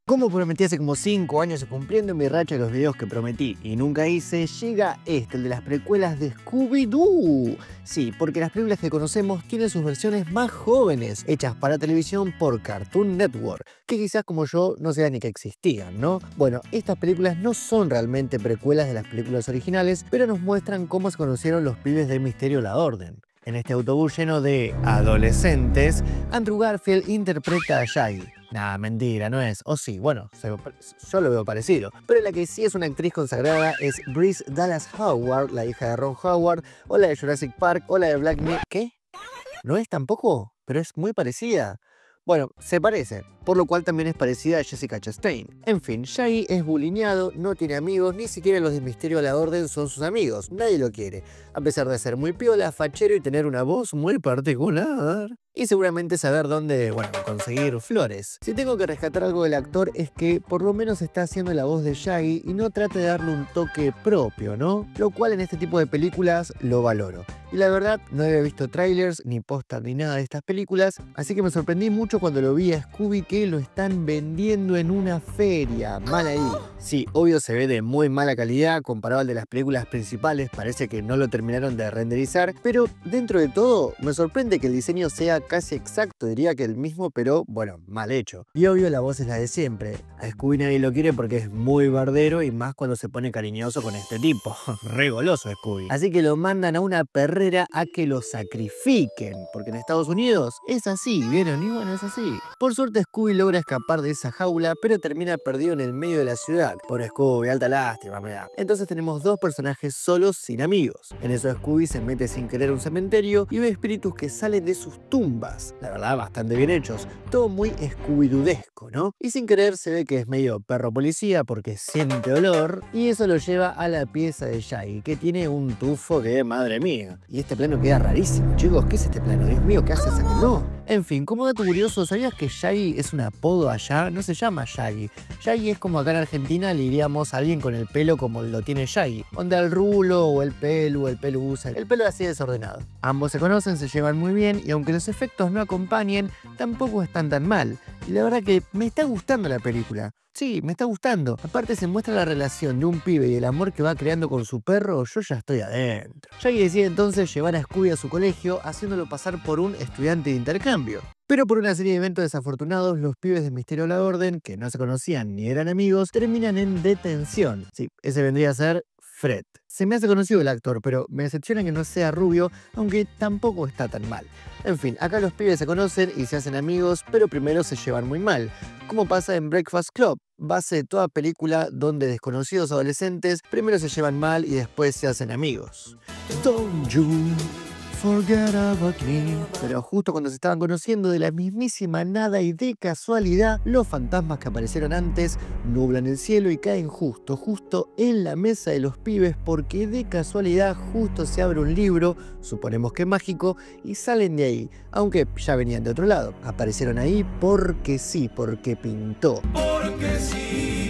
Como prometí hace como 5 años cumpliendo mi racha de los videos que prometí y nunca hice, llega el de las precuelas de Scooby-Doo. Sí, porque las películas que conocemos tienen sus versiones más jóvenes, hechas para televisión por Cartoon Network, que quizás como yo no sabía ni que existían, ¿no? Bueno, estas películas no son realmente precuelas de las películas originales, pero nos muestran cómo se conocieron los pibes del Misterio La Orden. En este autobús lleno de adolescentes, Andrew Garfield interpreta a Shaggy. Nah, mentira, no es. O sí, bueno, yo lo veo parecido. Pero la que sí es una actriz consagrada es Bryce Dallas Howard, la hija de Ron Howard, o la de Jurassic Park, o la de Black Mirror. ¿Qué? ¿No es tampoco? Pero es muy parecida. Bueno, se parece, por lo cual también es parecida a Jessica Chastain. En fin, Shaggy es bulineado, no tiene amigos, ni siquiera los de Misterio a la Orden son sus amigos, nadie lo quiere, a pesar de ser muy piola, fachero y tener una voz muy particular. Y seguramente saber dónde, bueno, conseguir flores. Si tengo que rescatar algo del actor es que por lo menos está haciendo la voz de Shaggy y no trata de darle un toque propio, ¿no? Lo cual en este tipo de películas lo valoro. Y la verdad, no había visto trailers, ni póster, ni nada de estas películas, así que me sorprendí mucho cuando lo vi a Scooby que lo están vendiendo en una feria. Mal ahí. Sí, obvio se ve de muy mala calidad comparado al de las películas principales, parece que no lo terminaron de renderizar, pero dentro de todo me sorprende que el diseño sea casi exacto, diría que el mismo, pero bueno, mal hecho. Y obvio la voz es la de siempre. A Scooby nadie lo quiere porque es muy bardero y más cuando se pone cariñoso con este tipo. Re goloso Scooby. Así que lo mandan a una perrera a que lo sacrifiquen, porque en Estados Unidos es así, ¿vieron? Y bueno, es así. Por suerte Scooby logra escapar de esa jaula, pero termina perdido en el medio de la ciudad. Por Scooby, alta lástima me da. Entonces tenemos dos personajes solos sin amigos. En eso Scooby se mete sin querer a un cementerio y ve espíritus que salen de sus tumbas. La verdad, bastante bien hechos. Todo muy Scooby-Doodesco, ¿no? Y sin querer se ve que es medio perro policía porque siente olor y eso lo lleva a la pieza de Shaggy, que tiene un tufo que, madre mía. Y este plano queda rarísimo, chicos. ¿Qué es este plano? Dios mío, ¿qué hace esa? No. En fin, como dato curioso, ¿sabías que Shaggy es un apodo allá? No se llama Shaggy. Shaggy es como acá en Argentina le diríamos a alguien con el pelo como lo tiene Shaggy. Onda el rulo o el pelusa. El pelo así desordenado. Ambos se conocen, se llevan muy bien y aunque los efectos no acompañen, tampoco están tan mal. Y la verdad que me está gustando la película. Sí, me está gustando. Aparte se muestra la relación de un pibe y el amor que va creando con su perro, yo ya estoy adentro. Shaggy decide entonces llevar a Scooby a su colegio, haciéndolo pasar por un estudiante de intercambio. Pero por una serie de eventos desafortunados, los pibes de Misterio a la Orden, que no se conocían ni eran amigos, terminan en detención. Sí, ese vendría a ser Fred. Se me hace conocido el actor, pero me decepciona que no sea rubio, aunque tampoco está tan mal. En fin, acá los pibes se conocen y se hacen amigos, pero primero se llevan muy mal, como pasa en Breakfast Club, base de toda película donde desconocidos adolescentes primero se llevan mal y después se hacen amigos. Don't you forget about me. Pero justo cuando se estaban conociendo de la mismísima nada y de casualidad, los fantasmas que aparecieron antes nublan el cielo y caen justo en la mesa de los pibes porque de casualidad justo se abre un libro, suponemos que mágico, y salen de ahí, aunque ya venían de otro lado. Aparecieron ahí porque sí, porque pintó. Porque sí.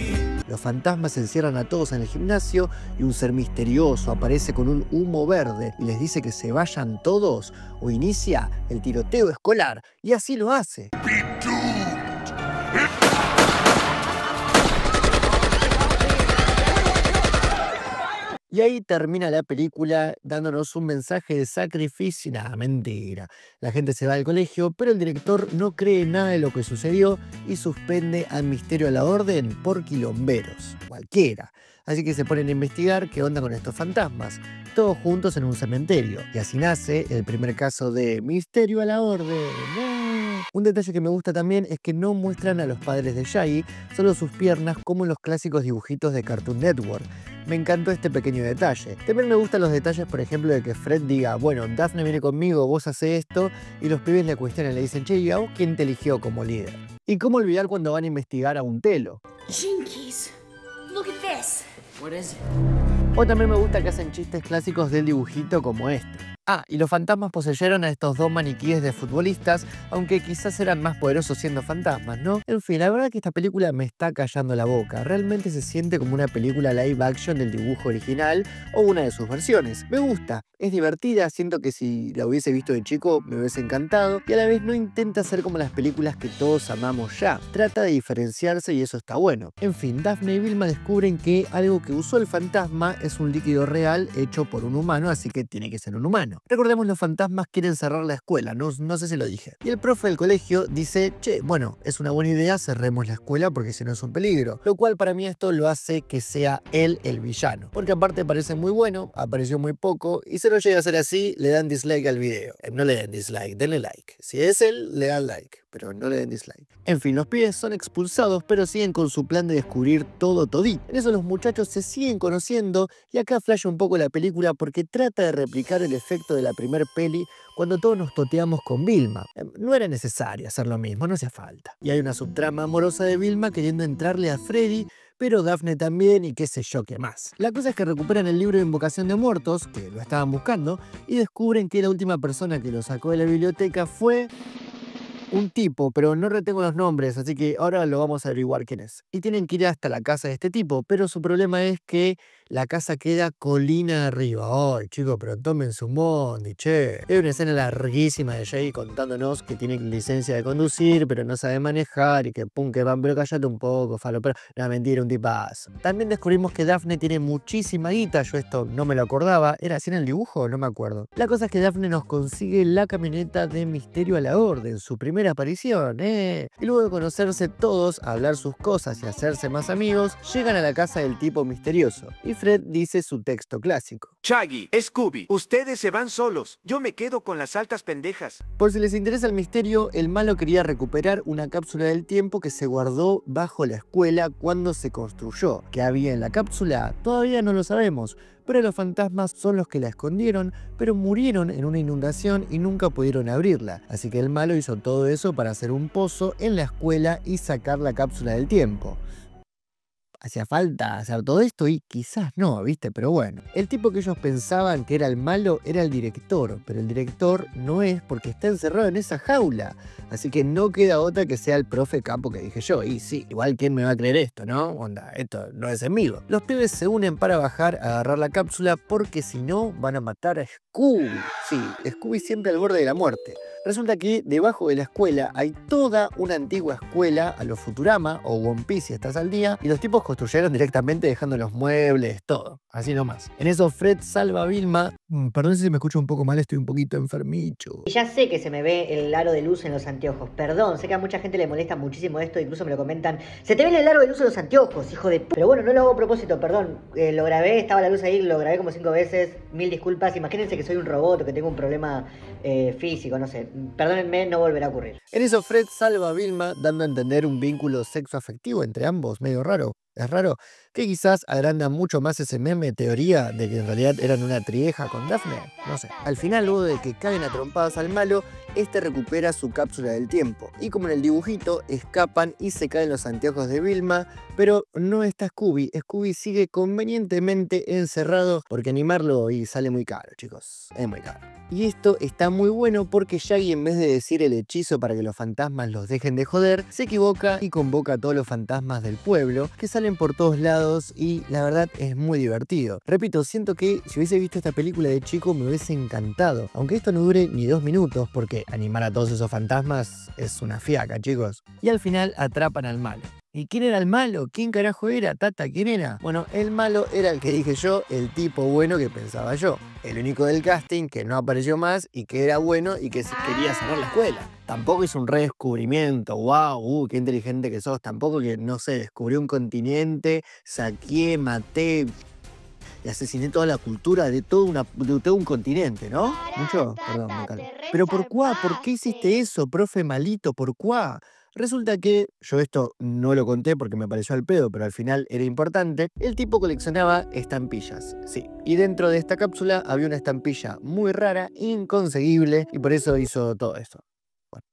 Los fantasmas encierran a todos en el gimnasio y un ser misterioso aparece con un humo verde y les dice que se vayan todos o inicia el tiroteo escolar. Y así lo hace. Y ahí termina la película dándonos un mensaje de sacrificio. Nada, mentira. La gente se va del colegio, pero el director no cree nada de lo que sucedió y suspende al Misterio a la Orden por quilomberos. Cualquiera. Así que se ponen a investigar qué onda con estos fantasmas. Todos juntos en un cementerio. Y así nace el primer caso de Misterio a la Orden. Un detalle que me gusta también es que no muestran a los padres de Shaggy, solo sus piernas como en los clásicos dibujitos de Cartoon Network. Me encantó este pequeño detalle. También me gustan los detalles, por ejemplo, de que Fred diga, bueno, Daphne viene conmigo, vos haces esto, y los pibes le cuestionan, le dicen, che, ¿y a vos quién te eligió como líder? Y cómo olvidar cuando van a investigar a un telo. Jinkies, look at this. What is it? O también me gusta que hacen chistes clásicos del dibujito como este. Ah, y los fantasmas poseyeron a estos dos maniquíes de futbolistas, aunque quizás eran más poderosos siendo fantasmas, ¿no? En fin, la verdad que esta película me está callando la boca. Realmente se siente como una película live action del dibujo original o una de sus versiones. Me gusta, es divertida, siento que si la hubiese visto de chico me hubiese encantado y a la vez no intenta ser como las películas que todos amamos ya. Trata de diferenciarse y eso está bueno. En fin, Daphne y Vilma descubren que algo que usó el fantasma es un líquido real hecho por un humano, así que tiene que ser un humano. Recordemos, los fantasmas quieren cerrar la escuela, no sé si lo dije. Y el profe del colegio dice, che, bueno, es una buena idea, cerremos la escuela porque si no es un peligro. Lo cual para mí esto lo hace que sea él el villano. Porque aparte parece muy bueno, apareció muy poco, y si no llega a ser así, le dan dislike al video. No le den dislike, denle like. Si es él, le dan like, pero no le den dislike. En fin, los pibes son expulsados, pero siguen con su plan de descubrir todo todito. En eso los muchachos se siguen conociendo, y acá flasha un poco la película porque trata de replicar el efecto de la primer peli cuando todos nos toteamos con Vilma. No era necesario hacer lo mismo, no hacía falta. Y hay una subtrama amorosa de Vilma queriendo entrarle a Freddy, pero Daphne también y qué sé yo qué más. La cosa es que recuperan el libro de Invocación de Muertos, que lo estaban buscando, y descubren que la última persona que lo sacó de la biblioteca fue un tipo, pero no retengo los nombres, así que ahora lo vamos a averiguar quién es. Y tienen que ir hasta la casa de este tipo, pero su problema es que la casa queda colina arriba. Ay, chicos, pero tomen su mondi, che. Hay una escena larguísima de Jay contándonos que tiene licencia de conducir, pero no sabe manejar y que pum, que van, pero cállate un poco, Falo, pero no, mentira, un tipazo. También descubrimos que Daphne tiene muchísima guita, yo esto no me lo acordaba, ¿era así en el dibujo? No me acuerdo. La cosa es que Daphne nos consigue la camioneta de Misterio a la Orden, su primera aparición, Y luego de conocerse todos, hablar sus cosas y hacerse más amigos, llegan a la casa del tipo misterioso. Y Fred dice su texto clásico. Shaggy, Scooby, ustedes se van solos. Yo me quedo con las altas pendejas. Por si les interesa el misterio, el malo quería recuperar una cápsula del tiempo que se guardó bajo la escuela cuando se construyó. ¿Qué había en la cápsula? Todavía no lo sabemos, pero los fantasmas son los que la escondieron, pero murieron en una inundación y nunca pudieron abrirla. Así que el malo hizo todo eso para hacer un pozo en la escuela y sacar la cápsula del tiempo. Hacía falta hacer todo esto y quizás no, ¿viste? Pero bueno. El tipo que ellos pensaban que era el malo era el director, pero el director no es porque está encerrado en esa jaula. Así que no queda otra que sea el profe capo que dije yo. Y sí, igual quién me va a creer esto, ¿no? Onda, esto no es en vivo. Los pibes se unen para bajar a agarrar la cápsula porque si no van a matar a Scooby. Sí, Scooby siempre al borde de la muerte. Resulta que debajo de la escuela hay toda una antigua escuela a los Futurama o One Piece si estás al día, y los tipos construyeron directamente dejando los muebles, todo, así nomás. En eso Fred salva a Vilma. Perdón si me escucho un poco mal, estoy un poquito enfermicho. Y ya sé que se me ve el aro de luz en los anteojos, perdón, sé que a mucha gente le molesta muchísimo esto, incluso me lo comentan. Se te ve el aro de luz en los anteojos, hijo de p... Pero bueno, no lo hago a propósito, perdón, lo grabé, estaba la luz ahí, lo grabé como 5 veces, 1000 disculpas, imagínense que soy un robot o que tengo un problema físico, no sé. Perdónenme, no volverá a ocurrir. En eso Fred salva a Vilma, dando a entender un vínculo sexoafectivo entre ambos, medio raro. Es raro que quizás agranda mucho más ese meme teoría de que en realidad eran una trieja con Daphne. No sé. Al final, luego de que caen a trompadas al malo, este recupera su cápsula del tiempo. Y como en el dibujito, escapan y se caen los anteojos de Vilma, pero no está Scooby. Scooby sigue convenientemente encerrado porque animarlo y sale muy caro, chicos. Es muy caro. Y esto está muy bueno porque Shaggy, en vez de decir el hechizo para que los fantasmas los dejen de joder, se equivoca y convoca a todos los fantasmas del pueblo que salen por todos lados y la verdad es muy divertido. Repito, siento que si hubiese visto esta película de chico me hubiese encantado, aunque esto no dure ni 2 minutos porque animar a todos esos fantasmas es una fiaca, chicos. Y al final atrapan al malo. ¿Y quién era el malo? ¿Quién carajo era? Tata, ¿quién era? Bueno, el malo era el que dije yo, el tipo bueno que pensaba yo. El único del casting que no apareció más y que era bueno y que quería cerrar la escuela. Tampoco hizo un redescubrimiento, wow, qué inteligente que sos. Tampoco que, no sé, descubrió un continente, saqué, maté y asesiné toda la cultura de todo un continente, ¿no? Mucho, perdón, me calmo. Pero ¿por qué hiciste eso, profe malito? ¿Por qué? Resulta que, yo esto no lo conté porque me pareció al pedo, pero al final era importante, el tipo coleccionaba estampillas, sí. Y dentro de esta cápsula había una estampilla muy rara, inconseguible, y por eso hizo todo esto. Bueno,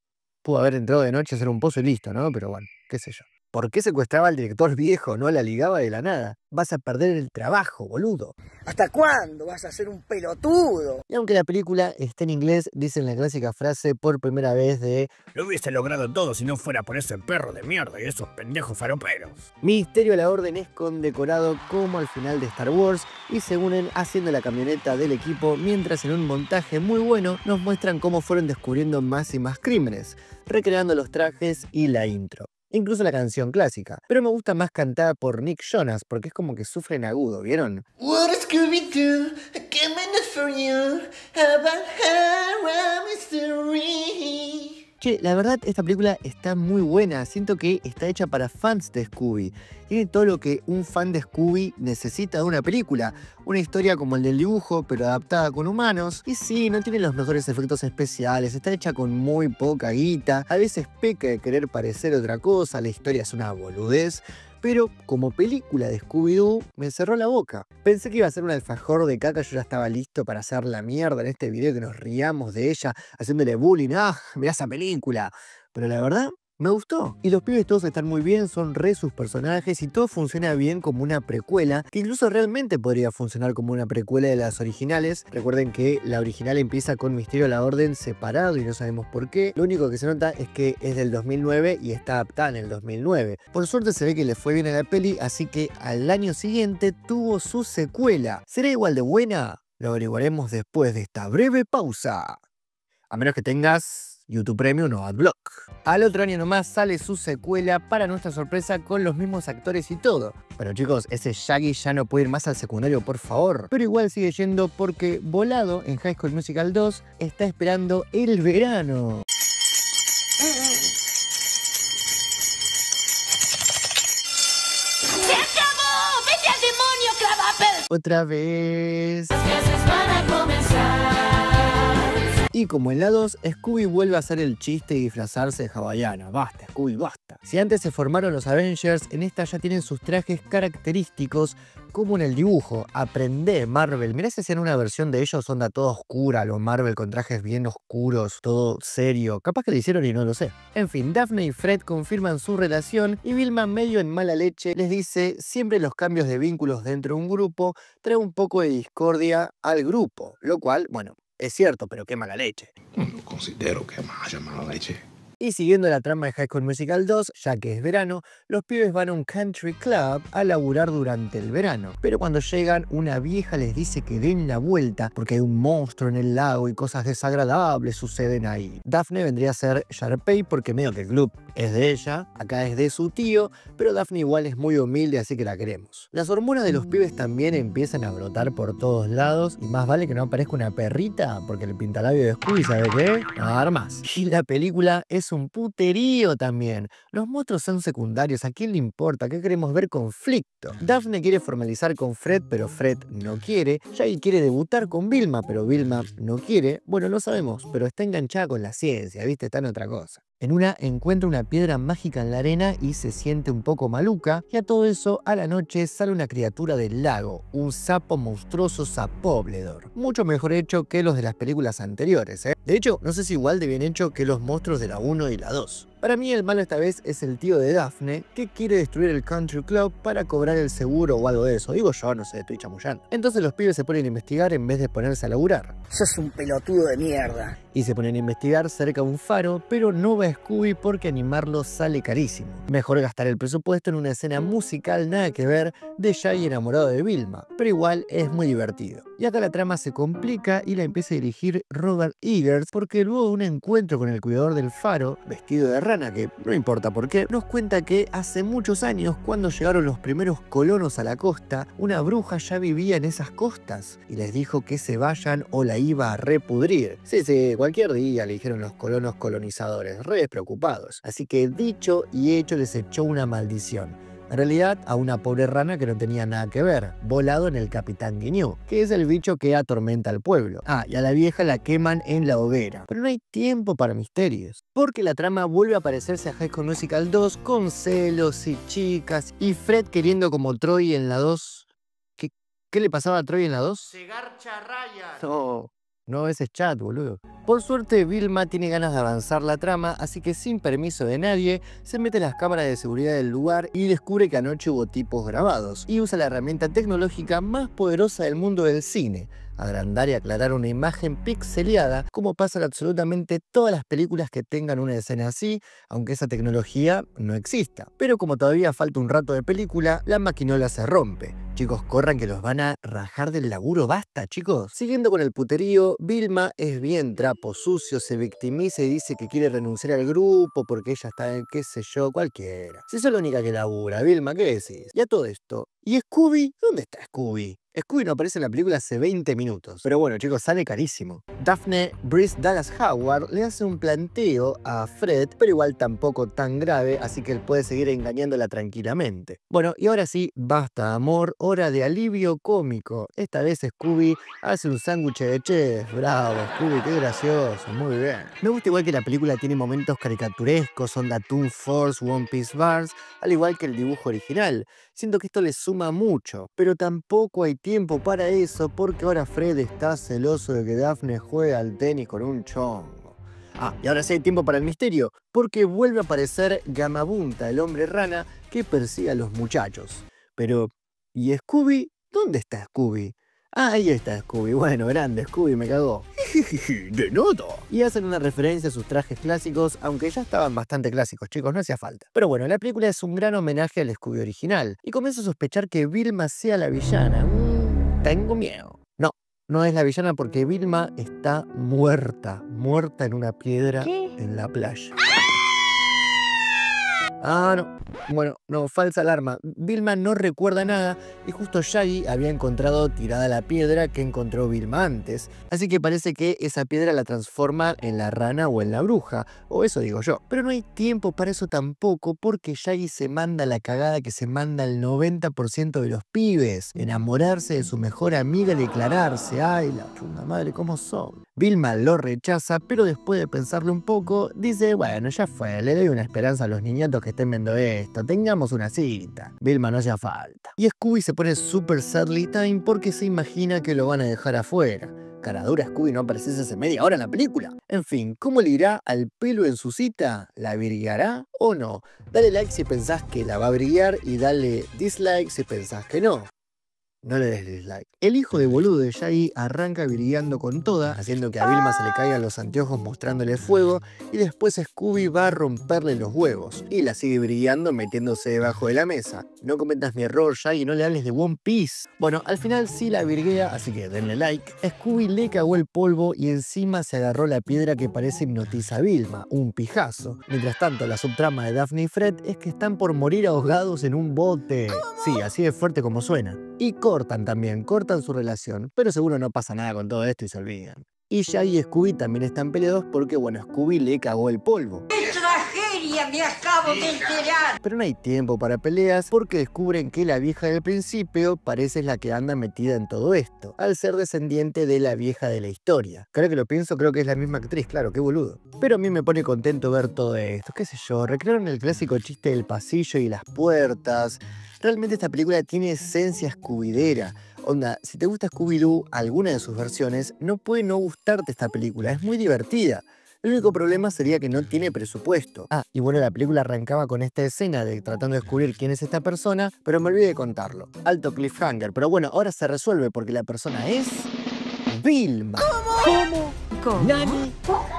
pudo haber entrado de noche a hacer un pozo y listo, ¿no? Pero bueno, qué sé yo. ¿Por qué secuestraba al director viejo? No la ligaba de la nada. Vas a perder el trabajo, boludo. ¿Hasta cuándo vas a ser un pelotudo? Y aunque la película está en inglés, dicen la clásica frase por primera vez de Lo hubiese logrado todo si no fuera por ese perro de mierda y esos pendejos faroperos. Misterio a la Orden es condecorado como al final de Star Wars y se unen haciendo la camioneta del equipo mientras en un montaje muy bueno nos muestran cómo fueron descubriendo más y más crímenes, recreando los trajes y la intro. Incluso la canción clásica, pero me gusta más cantada por Nick Jonas porque es como que sufre en agudo, ¿vieron? What a Scooby-Doo, coming for you, about her mystery. Che, la verdad esta película está muy buena, siento que está hecha para fans de Scooby. Tiene todo lo que un fan de Scooby necesita de una película. Una historia como el del dibujo, pero adaptada con humanos. Y sí, no tiene los mejores efectos especiales, está hecha con muy poca guita. A veces peca de querer parecer otra cosa, la historia es una boludez. Pero como película de Scooby-Doo me cerró la boca. Pensé que iba a ser un alfajor de caca, yo ya estaba listo para hacer la mierda en este video, que nos riamos de ella, haciéndole bullying. ¡Ah, mirá esa película! Pero la verdad, me gustó. Y los pibes todos están muy bien, son re sus personajes y todo funciona bien como una precuela, que incluso realmente podría funcionar como una precuela de las originales. Recuerden que la original empieza con Misterio a la Orden separado y no sabemos por qué. Lo único que se nota es que es del 2009 y está adaptada en el 2009. Por suerte se ve que le fue bien a la peli, así que al año siguiente tuvo su secuela. ¿Será igual de buena? Lo averiguaremos después de esta breve pausa. A menos que tengas YouTube Premium o Adblock. Al otro año nomás sale su secuela para nuestra sorpresa con los mismos actores y todo. Pero chicos, ese Shaggy ya no puede ir más al secundario, por favor. Pero igual sigue yendo porque Volado en High School Musical 2 está esperando el verano. ¡Se acabó! ¡Vete al demonio, Clavapel! Otra vez. Las clases van a comenzar. Y como en la 2, Scooby vuelve a hacer el chiste y disfrazarse de hawaiana. Basta, Scooby, basta. Si antes se formaron los Avengers, en esta ya tienen sus trajes característicos, como en el dibujo. Aprendé, Marvel. Mirá si hacían una versión de ellos onda toda oscura, los Marvel con trajes bien oscuros, todo serio. Capaz que lo hicieron y no lo sé. En fin, Daphne y Fred confirman su relación y Vilma, medio en mala leche, les dice siempre los cambios de vínculos dentro de un grupo trae un poco de discordia al grupo. Lo cual, bueno, es cierto, pero qué mala leche. No considero que haya mala leche. Y siguiendo la trama de High School Musical 2, ya que es verano, los pibes van a un country club a laburar durante el verano. Pero cuando llegan, una vieja les dice que den la vuelta porque hay un monstruo en el lago y cosas desagradables suceden ahí. Daphne vendría a ser Sharpay porque medio que el club es de ella, acá es de su tío, pero Daphne igual es muy humilde, así que la queremos. Las hormonas de los pibes también empiezan a brotar por todos lados y más vale que no aparezca una perrita porque el pintalabio de Scooby, ¿sabe qué? No va a dar más. Y la película es un puterío también. Los monstruos son secundarios, ¿a quién le importa? ¿Qué queremos ver? Conflicto. Daphne quiere formalizar con Fred, pero Fred no quiere. Shaggy quiere debutar con Vilma, pero Vilma no quiere. Bueno, lo sabemos, pero está enganchada con la ciencia, ¿viste? Está en otra cosa. En una encuentra una piedra mágica en la arena y se siente un poco maluca, y a todo eso, a la noche sale una criatura del lago, un sapo monstruoso Sapobledor. Mucho mejor hecho que los de las películas anteriores, ¿eh? De hecho, no sé si igual de bien hecho que los monstruos de la 1 y la 2. Para mí el malo esta vez es el tío de Daphne, que quiere destruir el country club para cobrar el seguro o algo de eso. Digo yo, no sé, estoy chamullando. Entonces los pibes se ponen a investigar en vez de ponerse a laburar. Sos un pelotudo de mierda. Y se ponen a investigar cerca de un faro, pero no va Scooby porque animarlo sale carísimo. Mejor gastar el presupuesto en una escena musical nada que ver de Shaggy enamorado de Vilma, pero igual es muy divertido. Y acá la trama se complica y la empieza a dirigir Robert Eggers porque luego de un encuentro con el cuidador del faro, vestido de rana, que no importa por qué, nos cuenta que hace muchos años, cuando llegaron los primeros colonos a la costa, una bruja ya vivía en esas costas y les dijo que se vayan o la iba a repudrir. Sí, cualquier día, le dijeron los colonos colonizadores, re preocupados. Así que dicho y hecho les echó una maldición. En realidad, a una pobre rana que no tenía nada que ver, Volado en el Capitán Guiñú, que es el bicho que atormenta al pueblo. Ah, y a la vieja la queman en la hoguera. Pero no hay tiempo para misterios, porque la trama vuelve a parecerse a High School Musical 2 con celos y chicas, y Fred queriendo como Troy en la 2. ¿Qué le pasaba a Troy en la 2? Se garcha Ryan. No. No ese chat, boludo. Por suerte, Vilma tiene ganas de avanzar la trama, así que sin permiso de nadie, se mete las cámaras de seguridad del lugar y descubre que anoche hubo tipos grabados. Y usa la herramienta tecnológica más poderosa del mundo del cine: agrandar y aclarar una imagen pixeleada, como pasa en absolutamente todas las películas que tengan una escena así, aunque esa tecnología no exista. Pero como todavía falta un rato de película, la maquinola se rompe. Chicos, corran que los van a rajar del laburo, basta, chicos. Siguiendo con el puterío, Vilma es bien trapo sucio, se victimiza y dice que quiere renunciar al grupo porque ella está en, qué sé yo, cualquiera. Si sos la única que labura, Vilma, ¿qué decís? Y a todo esto, ¿y Scooby? ¿Dónde está Scooby? Scooby no aparece en la película hace 20 minutos. Pero bueno, chicos, sale carísimo. Daphne Breeze Dallas Howard le hace un planteo a Fred, pero igual tampoco tan grave, así que él puede seguir engañándola tranquilamente. Bueno, y ahora sí, basta amor, hora de alivio cómico. Esta vez Scooby hace un sándwich de chef. Bravo, Scooby, qué gracioso, muy bien. Me gusta igual que la película tiene momentos caricaturescos, onda Toon Force, One Piece Bars, al igual que el dibujo original. Siento que esto le suma mucho, pero tampoco hay tiempo para eso porque ahora Fred está celoso de que Daphne juegue al tenis con un chongo. Ah, y ahora sí hay tiempo para el misterio, porque vuelve a aparecer Gamabunta, el hombre rana que persigue a los muchachos. Pero, ¿y Scooby? ¿Dónde está Scooby? Ah, ahí está Scooby. Bueno, grande, Scooby me cagó. De nada. Y hacen una referencia a sus trajes clásicos, aunque ya estaban bastante clásicos, chicos, no hacía falta. Pero bueno, la película es un gran homenaje al Scooby original, y comienzo a sospechar que Vilma sea la villana. Tengo miedo. No, no es la villana porque Vilma está muerta en una piedra en la playa. Ah, no. Bueno, no, falsa alarma. Vilma no recuerda nada y justo Shaggy había encontrado tirada la piedra que encontró Vilma antes. Así que parece que esa piedra la transforma en la rana o en la bruja, o eso digo yo. Pero no hay tiempo para eso tampoco porque Shaggy se manda la cagada que se manda el 90% de los pibes. Enamorarse de su mejor amiga y declararse. Ay, la chunga madre, ¿cómo son? Vilma lo rechaza, pero después de pensarlo un poco, dice, bueno, ya fue, le doy una esperanza a los niñatos que estén viendo esto, tengamos una cita. Vilma no hacía falta. Y Scooby se pone super sadly time porque se imagina que lo van a dejar afuera. Cara dura, Scooby no aparece hace media hora en la película. En fin, ¿cómo le irá al pelo en su cita? ¿La virgará o no? Dale like si pensás que la va a brillar y dale dislike si pensás que no. No le des dislike. El hijo de boludo de Shaggy arranca brillando con toda, haciendo que a Vilma se le caigan los anteojos mostrándole fuego, y después Scooby va a romperle los huevos, y la sigue brillando metiéndose debajo de la mesa. No cometas mi error, Shaggy, no le hables de One Piece. Bueno, al final sí la virguea, así que denle like. Scooby le cagó el polvo y encima se agarró la piedra que parece hipnotiza a Vilma, un pijazo. Mientras tanto, la subtrama de Daphne y Fred es que están por morir ahogados en un bote. Sí, así de fuerte como suena. Y cortan su relación, pero seguro no pasa nada con todo esto y se olvidan. Y Shaggy y Scooby también están peleados porque, bueno, Scooby le cagó el polvo. ¡Qué tragedia me acabo de enterar! Pero no hay tiempo para peleas porque descubren que la vieja del principio parece la que anda metida en todo esto, al ser descendiente de la vieja de la historia. Creo que lo pienso, creo que es la misma actriz, claro, qué boludo. Pero a mí me pone contento ver todo esto, qué sé yo, recrearon el clásico chiste del pasillo y las puertas. Realmente esta película tiene esencia scoovidera. Onda, si te gusta Scooby-Doo, alguna de sus versiones, no puede no gustarte esta película, es muy divertida. El único problema sería que no tiene presupuesto. Ah, y bueno, la película arrancaba con esta escena de tratando de descubrir quién es esta persona, pero me olvidé de contarlo. Alto cliffhanger, pero bueno, ahora se resuelve porque la persona es... Vilma. ¿Cómo? ¿Nani?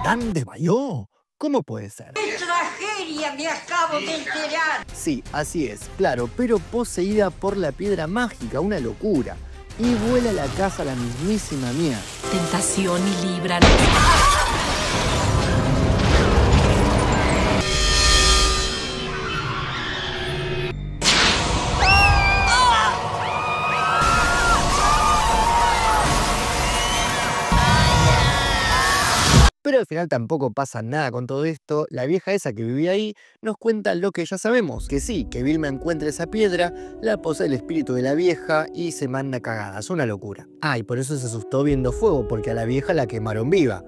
¿Dan desmayó? ¿Cómo puede ser? ¡Qué tragedia me acabo de enterar! Sí, así es, claro, pero poseída por la piedra mágica, una locura. Y vuela a la casa la mismísima mía. Tentación y líbranos. Pero al final tampoco pasa nada con todo esto. La vieja esa que vivía ahí nos cuenta lo que ya sabemos, que sí, que Vilma encuentra esa piedra, la posee el espíritu de la vieja y se manda cagadas, una locura. Ah, y por eso se asustó viendo fuego, porque a la vieja la quemaron viva.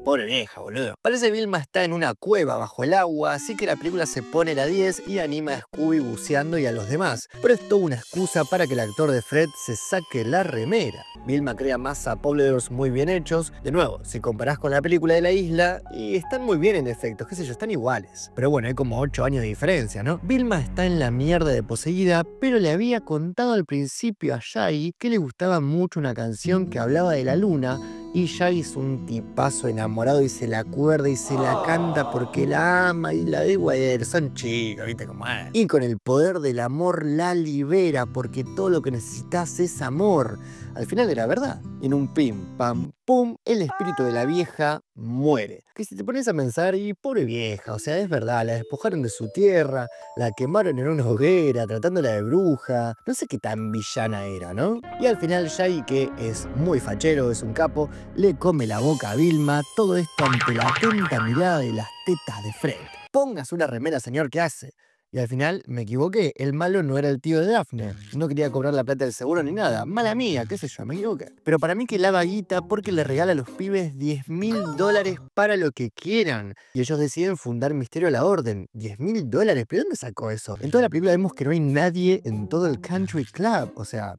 Pobre vieja, boludo. Parece que Vilma está en una cueva bajo el agua, así que la película se pone la 10 y anima a Scooby buceando y a los demás. Pero es toda una excusa para que el actor de Fred se saque la remera. Vilma crea más uploaders muy bien hechos. De nuevo, si comparás con la película de la isla, y están muy bien en efectos, qué sé yo, están iguales. Pero bueno, hay como 8 años de diferencia, ¿no? Vilma está en la mierda de poseída, pero le había contado al principio a Shaggy que le gustaba mucho una canción que hablaba de la luna. Y Shaggy es un tipazo enamorado y se la acuerda y se la canta porque la ama y la de guayer. Son chicos, ¿viste cómo es? Y con el poder del amor la libera porque todo lo que necesitas es amor. Al final era verdad. Y en un pim, pam, pum, el espíritu de la vieja muere. Que si te pones a pensar, y pobre vieja, o sea, es verdad, la despojaron de su tierra, la quemaron en una hoguera, tratándola de bruja. No sé qué tan villana era, ¿no? Y al final Shaggy, que es muy fachero, es un capo, le come la boca a Vilma, todo esto ante la atenta mirada de las tetas de Fred. Póngase una remera, señor, ¿qué hace? Y al final me equivoqué, el malo no era el tío de Daphne, no quería cobrar la plata del seguro ni nada, mala mía, qué sé yo, me equivoqué. Pero para mí que lava guita porque le regala a los pibes $10.000 para lo que quieran. Y ellos deciden fundar Misterio a la Orden. $10.000, ¿pero dónde sacó eso? En toda la película vemos que no hay nadie en todo el country club, o sea,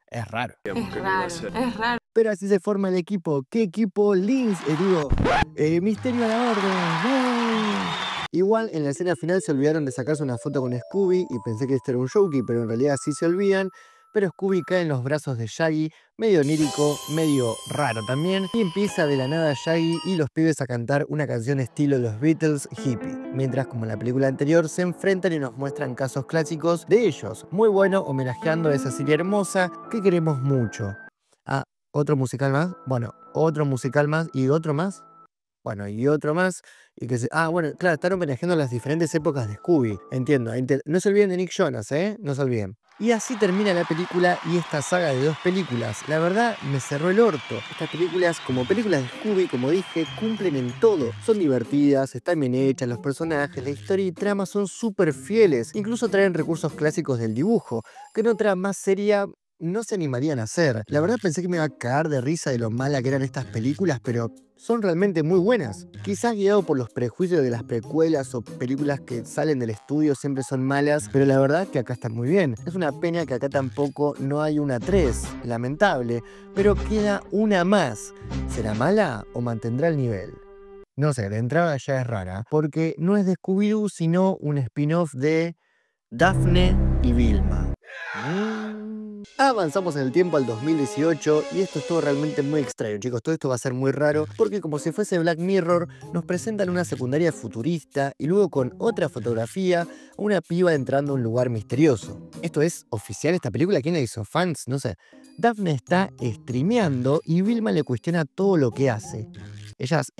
es raro. Es raro. Pero así se forma el equipo. ¿Qué equipo? Misterio a la Orden. ¡No! Igual en la escena final se olvidaron de sacarse una foto con Scooby y pensé que este era un showkey, pero en realidad sí se olvidan. Pero Scooby cae en los brazos de Shaggy, medio onírico, medio raro también, y empieza de la nada Shaggy y los pibes a cantar una canción estilo los Beatles hippie, mientras como en la película anterior se enfrentan y nos muestran casos clásicos de ellos, muy bueno, homenajeando a esa serie hermosa que queremos mucho. Ah, ¿otro musical más? Bueno, otro musical más y otro más. Bueno, y otro más. Y que bueno, claro, están homenajeando las diferentes épocas de Scooby. Entiendo. No se olviden de Nick Jonas, ¿eh? No se olviden. Y así termina la película y esta saga de 2 películas. La verdad, me cerró el orto. Estas películas, como películas de Scooby, como dije, cumplen en todo. Son divertidas, están bien hechas, los personajes, la historia y trama son súper fieles. Incluso traen recursos clásicos del dibujo, que en otra más seria no se animarían a hacer. La verdad pensé que me iba a cagar de risa de lo mala que eran estas películas, pero son realmente muy buenas. Quizás guiado por los prejuicios de las precuelas o películas que salen del estudio siempre son malas, pero la verdad que acá están muy bien. Es una pena que acá tampoco no hay una 3, lamentable, pero queda una más. ¿Será mala o mantendrá el nivel? No sé, de entrada ya es rara, porque no es de Scooby-Doo, sino un spin-off de Daphne y Vilma. Avanzamos en el tiempo al 2018 y esto es todo realmente muy extraño, chicos. Todo esto va a ser muy raro porque como si fuese Black Mirror, nos presentan una secundaria futurista y luego con otra fotografía una piba entrando a un lugar misterioso. ¿Esto es oficial esta película? ¿Quién la hizo? ¿Fans? No sé. Daphne está streameando y Vilma le cuestiona todo lo que hace. Ellas,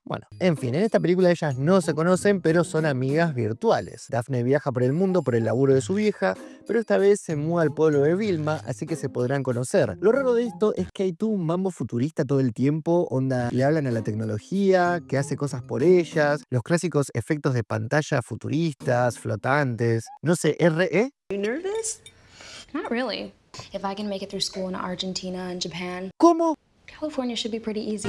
bueno, en fin, en esta película ellas no se conocen, pero son amigas virtuales. Daphne viaja por el mundo por el laburo de su vieja, pero esta vez se muda al pueblo de Vilma, así que se podrán conocer. Lo raro de esto es que hay todo un mambo futurista todo el tiempo, onda, le hablan a la tecnología, que hace cosas por ellas, los clásicos efectos de pantalla futuristas, flotantes, no sé, ¿eh? You nervous? Not really. If I can make it through school in Argentina and Japan, ¿Cómo? California should be pretty easy.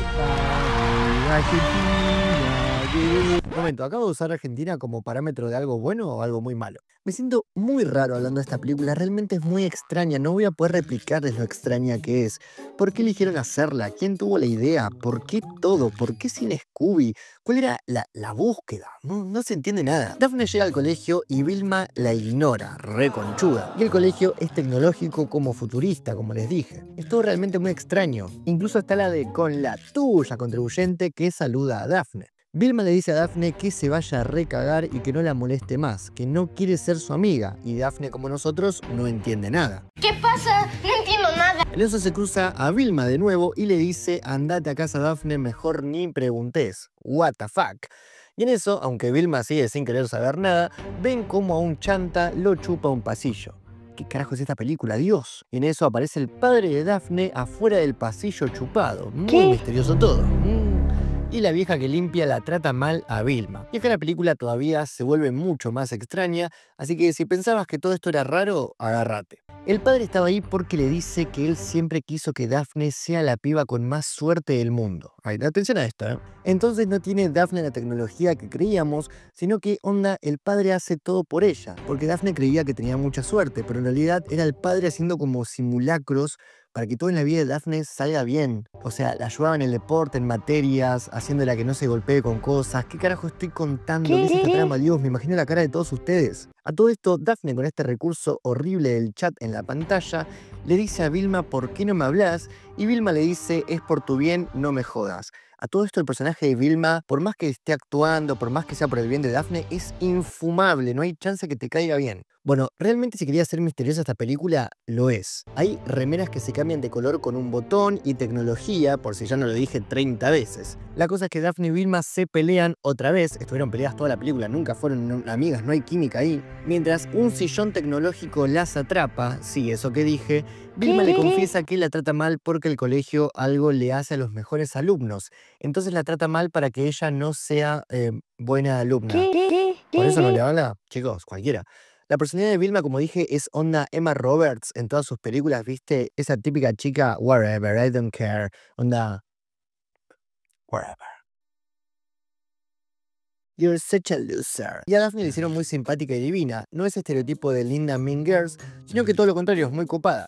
Momento, ¿acabo de usar Argentina como parámetro de algo bueno o algo muy malo? Me siento muy raro hablando de esta película, realmente es muy extraña, no voy a poder replicarles lo extraña que es. ¿Por qué eligieron hacerla? ¿Quién tuvo la idea? ¿Por qué todo? ¿Por qué sin Scooby? ¿Cuál era la búsqueda? No se entiende nada. Daphne llega al colegio y Vilma la ignora, reconchuda. Y el colegio es tecnológico como futurista, como les dije. Es todo realmente muy extraño. Incluso está la de con la tuya contribuyente que saluda a Daphne. Vilma le dice a Daphne que se vaya a recagar y que no la moleste más, que no quiere ser su amiga, y Daphne, como nosotros, no entiende nada. ¿Qué pasa? No entiendo nada. En eso se cruza a Vilma de nuevo y le dice, andate a casa Daphne, mejor ni preguntes. What the fuck. Y en eso, aunque Vilma sigue sin querer saber nada, ven como a un chanta lo chupa un pasillo. ¿Qué carajo es esta película? Dios. Y en eso aparece el padre de Daphne afuera del pasillo chupado. Muy misterioso todo. y la vieja que limpia la trata mal a Vilma. Y acá la película todavía se vuelve mucho más extraña, así que si pensabas que todo esto era raro, agárrate. El padre estaba ahí porque le dice que él siempre quiso que Daphne sea la piba con más suerte del mundo. Ay, atención a esto, ¿eh? Entonces no tiene Daphne la tecnología que creíamos, sino que el padre hace todo por ella, porque Daphne creía que tenía mucha suerte, pero en realidad era el padre haciendo como simulacros para que todo en la vida de Daphne salga bien. O sea, la ayudaba en el deporte, en materias, haciéndola que no se golpee con cosas. ¿Qué carajo estoy contando? ¿Qué es esta trama? Dios, me imagino la cara de todos ustedes. A todo esto, Daphne, con este recurso horrible del chat en la pantalla, le dice a Vilma, ¿por qué no me hablas? Y Vilma le dice, es por tu bien, no me jodas. A todo esto el personaje de Vilma, por más que esté actuando, por más que sea por el bien de Daphne, es infumable, no hay chance que te caiga bien. Bueno, realmente si quería ser misteriosa esta película, lo es. Hay remeras que se cambian de color con un botón y tecnología, por si ya no lo dije 30 veces. La cosa es que Daphne y Vilma se pelean otra vez, estuvieron peleadas toda la película, nunca fueron amigas, no hay química ahí. Mientras un sillón tecnológico las atrapa, sí, eso que dije, Vilma le confiesa que la trata mal porque el colegio algo le hace a los mejores alumnos. Entonces la trata mal para que ella no sea buena alumna. ¿Por eso no le habla? Chicos, cualquiera. La personalidad de Vilma, como dije, es onda Emma Roberts en todas sus películas, ¿viste? Esa típica chica, whatever, I don't care, onda, whatever. You're such a loser. Y a Daphne le hicieron muy simpática y divina. No es estereotipo de linda mean girls, sino que todo lo contrario, es muy copada.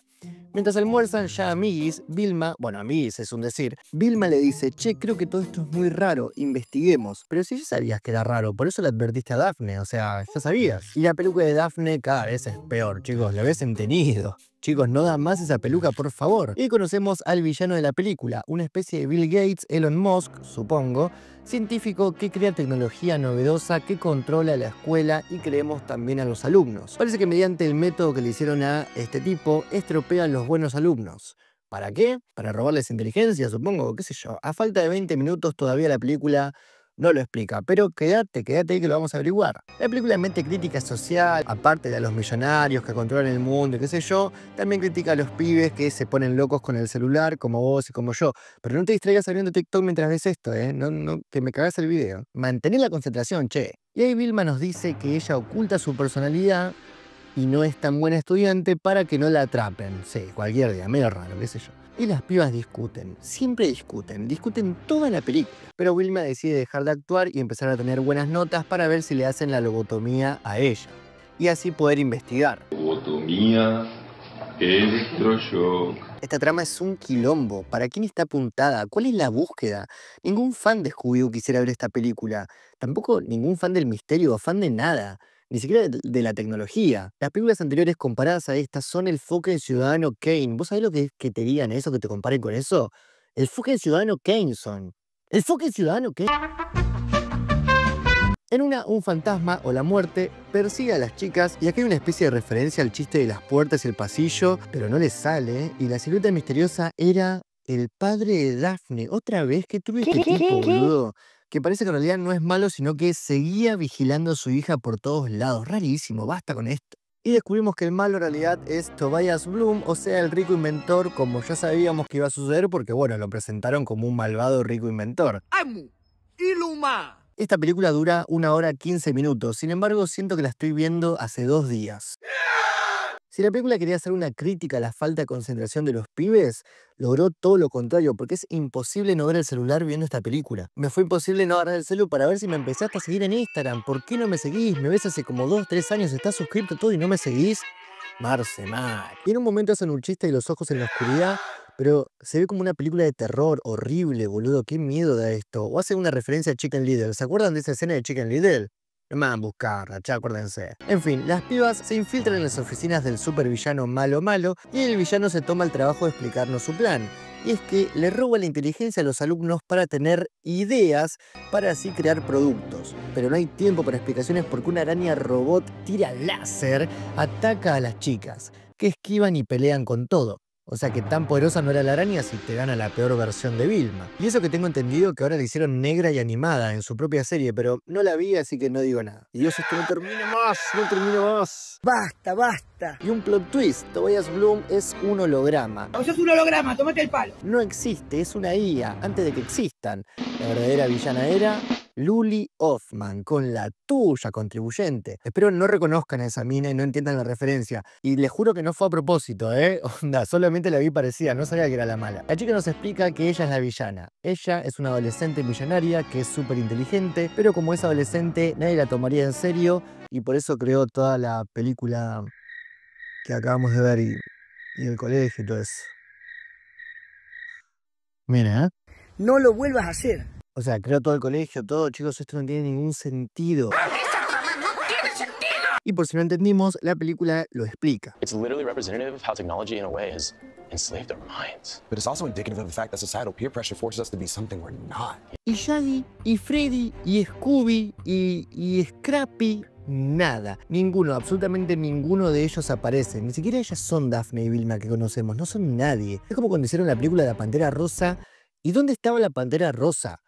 Mientras almuerzan ya amiguis, Vilma, bueno, amiguis es un decir, Vilma le dice, che, creo que todo esto es muy raro, investiguemos. Pero si ya sabías que era raro, por eso le advertiste a Daphne, o sea, ya sabías. Y la peluca de Daphne cada vez es peor, chicos, lo habéis entendido. Chicos, no da más esa peluca, por favor. Y conocemos al villano de la película, una especie de Bill Gates, Elon Musk, supongo, científico que crea tecnología novedosa que controla la escuela y creemos también a los alumnos. Parece que mediante el método que le hicieron a este tipo, estropean los buenos alumnos. ¿Para qué? Para robarles inteligencia, supongo, qué sé yo. A falta de 20 minutos todavía la película no lo explica, pero quédate ahí que lo vamos a averiguar. La película mete crítica social, aparte de a los millonarios que controlan el mundo y qué sé yo, también critica a los pibes que se ponen locos con el celular, como vos y como yo. Pero no te distraigas abriendo TikTok mientras ves esto, no, que me cagás el video. Mantener la concentración, che. Y ahí Vilma nos dice que ella oculta su personalidad y no es tan buena estudiante para que no la atrapen. Sí, cualquier día, medio raro, qué sé yo. Y las pibas discuten, siempre discuten toda la película. Pero Vilma decide dejar de actuar y empezar a tener buenas notas para ver si le hacen la lobotomía a ella. Y así poder investigar. Lobotomía, electroshock. Esta trama es un quilombo. ¿Para quién está apuntada? ¿Cuál es la búsqueda? Ningún fan de Scooby-Doo quisiera ver esta película. Tampoco ningún fan del misterio o fan de nada. Ni siquiera de la tecnología. Las películas anteriores comparadas a estas son el Foque del Ciudadano Kane. ¿Vos sabés lo que es que te digan eso, que te comparen con eso? El Foque del Ciudadano Kane son. ¿El Foque del Ciudadano Kane? En una, un fantasma o la muerte persigue a las chicas y aquí hay una especie de referencia al chiste de las puertas y el pasillo, pero no les sale. Y la silueta misteriosa era el padre de Daphne. Otra vez, ¿qué tuve este tipo, boludo? Que parece que en realidad no es malo, sino que seguía vigilando a su hija por todos lados. Rarísimo, basta con esto. Y descubrimos que el malo en realidad es Tobias Bloom, o sea, el rico inventor, como ya sabíamos que iba a suceder, porque bueno, lo presentaron como un malvado rico inventor. Esta película dura 1 hora 15 minutos, sin embargo siento que la estoy viendo hace 2 días. Si la película quería hacer una crítica a la falta de concentración de los pibes, logró todo lo contrario, porque es imposible no ver el celular viendo esta película. Me fue imposible no agarrar el celu para ver si me empezaste a seguir en Instagram. ¿Por qué no me seguís? Me ves hace como 2, 3 años, estás suscrito a todo y no me seguís. Marce, mal. Y en un momento hacen un chiste de los ojos en la oscuridad, pero se ve como una película de terror horrible, boludo. Qué miedo da esto. O hacen una referencia a Chicken Little. ¿Se acuerdan de esa escena de Chicken Little? No me van a buscar, ya acuérdense. En fin, las pibas se infiltran en las oficinas del supervillano malo y el villano se toma el trabajo de explicarnos su plan. Y es que le roba la inteligencia a los alumnos para tener ideas para así crear productos. Pero no hay tiempo para explicaciones porque una araña robot tira láser, ataca a las chicas, que esquivan y pelean con todo. O sea que tan poderosa no era la araña si te gana la peor versión de Vilma. Y eso que tengo entendido que ahora la hicieron negra y animada en su propia serie, pero no la vi, así que no digo nada. Y Dios, esto no termina más. Basta, basta. Y un plot twist, Tobias Bloom es un holograma. O sos un holograma, tómate el palo. No existe, es una IA, antes de que existan. La verdadera villana era Luli Hoffman, con la tuya contribuyente. Espero no reconozcan a esa mina y no entiendan la referencia. Y les juro que no fue a propósito, Onda, solamente la vi parecida, no sabía que era la mala. La chica nos explica que ella es la villana. Ella es una adolescente millonaria que es súper inteligente, pero como es adolescente nadie la tomaría en serio y por eso creó toda la película que acabamos de ver y el colegio y todo eso. Mira, No lo vuelvas a hacer. O sea, creó todo el colegio, todo, chicos, esto no tiene ningún sentido. ¡Esa trama no tiene sentido! Y por si no entendimos, la película lo explica. It's literally representative of how technology in a way has enslaved our minds. But it's also indicative of the fact that societal peer pressure forces us to be something we're not. Y Shaggy, y Freddy, y Scooby, y Scrappy, nada. Ninguno, absolutamente ninguno de ellos aparece. Ni siquiera ellas son Daphne y Vilma que conocemos, no son nadie. Es como cuando hicieron la película de la Pantera Rosa. ¿Y dónde estaba la Pantera Rosa?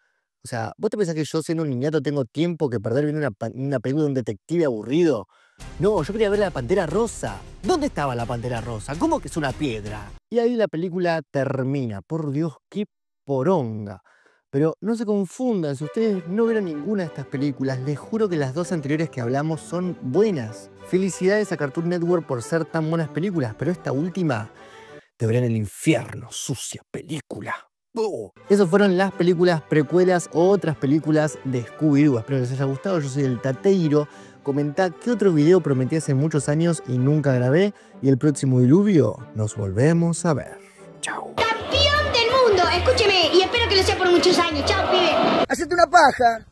O sea, ¿vos te pensás que yo siendo un niñato tengo tiempo que perder viendo una película de un detective aburrido? No, yo quería ver la Pantera Rosa. ¿Dónde estaba la Pantera Rosa? ¿Cómo que es una piedra? Y ahí la película termina. Por Dios, qué poronga. Pero no se confundan, si ustedes no vieron ninguna de estas películas, les juro que las dos anteriores que hablamos son buenas. Felicidades a Cartoon Network por ser tan buenas películas, pero esta última te verá en el infierno, sucia película. Esas fueron las películas precuelas o otras películas de Scooby-Doo. Espero les haya gustado. Yo soy el Tateiro. Comentá qué otro video prometí hace muchos años y nunca grabé. Y el próximo diluvio nos volvemos a ver. Chao. ¡Campeón del mundo! Escúcheme, y espero que lo sea por muchos años. ¡Chao, pibe! Hacete una paja.